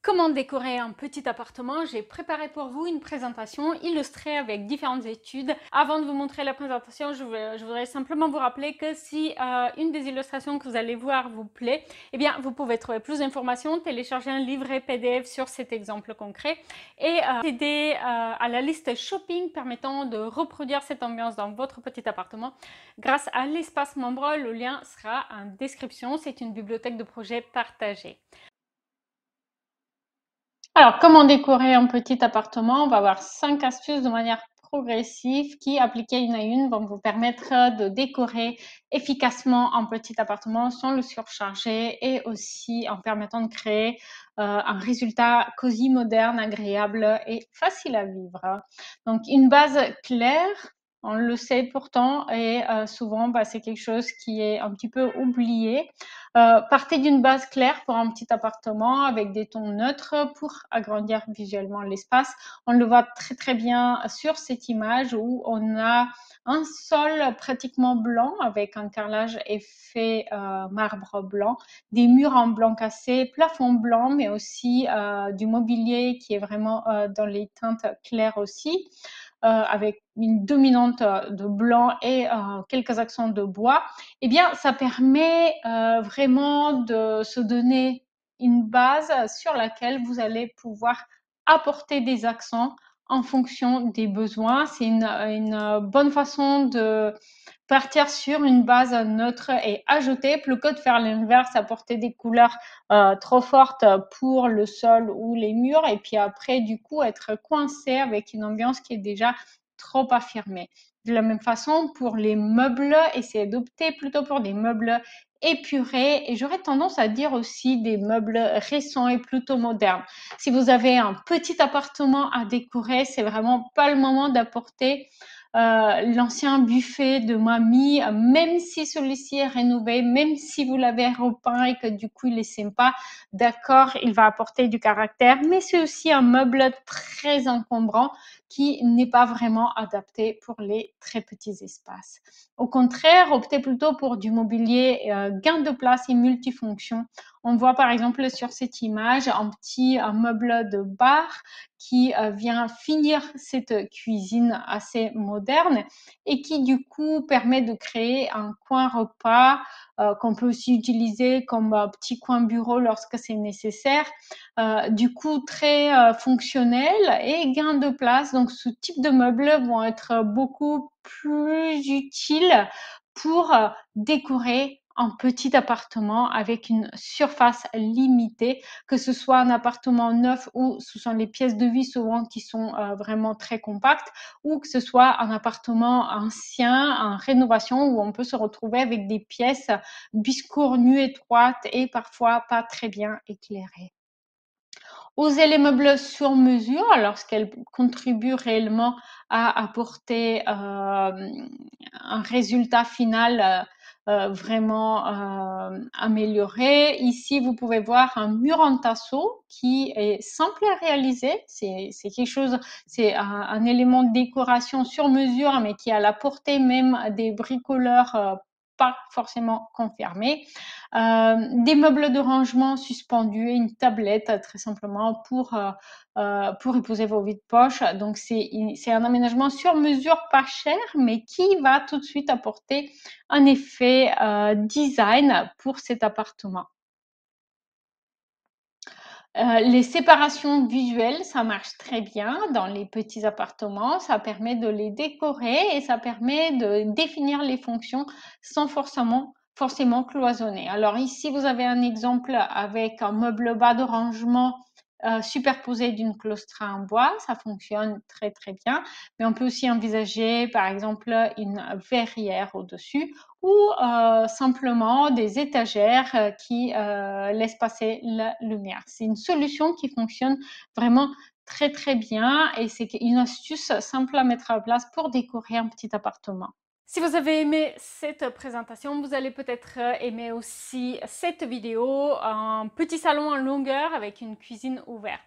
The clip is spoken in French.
Comment décorer un petit appartement? J'ai préparé pour vous une présentation illustrée avec différentes études. Avant de vous montrer la présentation, je voudrais simplement vous rappeler que si une des illustrations que vous allez voir vous plaît, eh bien, vous pouvez trouver plus d'informations, télécharger un livret PDF sur cet exemple concret et accéder à la liste shopping permettant de reproduire cette ambiance dans votre petit appartement grâce à l'espace membre. Le lien sera en description. C'est une bibliothèque de projets partagée. Alors, comment décorer un petit appartement? On va voir 5 astuces de manière progressive qui, appliquées une à une, vont vous permettre de décorer efficacement un petit appartement sans le surcharger et aussi en permettant de créer un résultat cosy, moderne, agréable et facile à vivre. Donc, une base claire, on le sait pourtant, et souvent, c'est quelque chose qui est un petit peu oublié. Partez d'une base claire pour un petit appartement avec des tons neutres pour agrandir visuellement l'espace. On le voit très très bien sur cette image où on a un sol pratiquement blanc avec un carrelage effet marbre blanc, des murs en blanc cassé, plafond blanc, mais aussi du mobilier qui est vraiment dans les teintes claires aussi. Avec une dominante de blanc et quelques accents de bois, eh bien, ça permet vraiment de se donner une base sur laquelle vous allez pouvoir apporter des accents en fonction des besoins. C'est une bonne façon de partir sur une base neutre et ajouter, plutôt que de faire l'inverse, apporter des couleurs trop fortes pour le sol ou les murs, et puis après, du coup, être coincé avec une ambiance qui est déjà trop affirmée. De la même façon, pour les meubles, essayez d'opter plutôt pour des meubles épurés, et j'aurais tendance à dire aussi des meubles récents et plutôt modernes. Si vous avez un petit appartement à décorer, c'est vraiment pas le moment d'apporter l'ancien buffet de mamie, même si celui-ci est rénové, même si vous l'avez repeint et que du coup il est sympa, d'accord, il va apporter du caractère, mais c'est aussi un meuble très encombrant qui n'est pas vraiment adapté pour les très petits espaces. Au contraire, optez plutôt pour du mobilier gain de place et multifonction. On voit par exemple sur cette image un petit meuble de bar qui vient finir cette cuisine assez moderne et qui du coup permet de créer un coin repas qu'on peut aussi utiliser comme petit coin bureau lorsque c'est nécessaire. Du coup très fonctionnel et gain de place. Donc ce type de meubles vont être beaucoup plus utiles pour décorer un petit appartement avec une surface limitée, que ce soit un appartement neuf ou ce sont les pièces de vie souvent qui sont vraiment très compactes, ou que ce soit un appartement ancien, en rénovation, où on peut se retrouver avec des pièces biscornues, étroites et parfois pas très bien éclairées. Oser les meubles sur mesure lorsqu'elles contribuent réellement à apporter un résultat final vraiment amélioré. Ici, vous pouvez voir un mur en tasseau qui est simple à réaliser. C'est quelque chose, c'est un élément de décoration sur mesure, mais qui a la portée même des bricoleurs pas forcément confirmés. Des meubles de rangement suspendus et une tablette très simplement pour y poser vos vides-poches. Donc c'est un aménagement sur mesure pas cher, mais qui va tout de suite apporter un effet design pour cet appartement. Les séparations visuelles, ça marche très bien dans les petits appartements. Ça permet de les décorer et ça permet de définir les fonctions sans forcément cloisonner. Alors ici, vous avez un exemple avec un meuble bas de rangement superposé d'une claustра en bois. Ça fonctionne très très bien. Mais on peut aussi envisager par exemple une verrière au-dessus ou simplement des étagères qui laissent passer la lumière. C'est une solution qui fonctionne vraiment très très bien et c'est une astuce simple à mettre en place pour décorer un petit appartement. Si vous avez aimé cette présentation, vous allez peut-être aimer aussi cette vidéo, un petit salon en longueur avec une cuisine ouverte.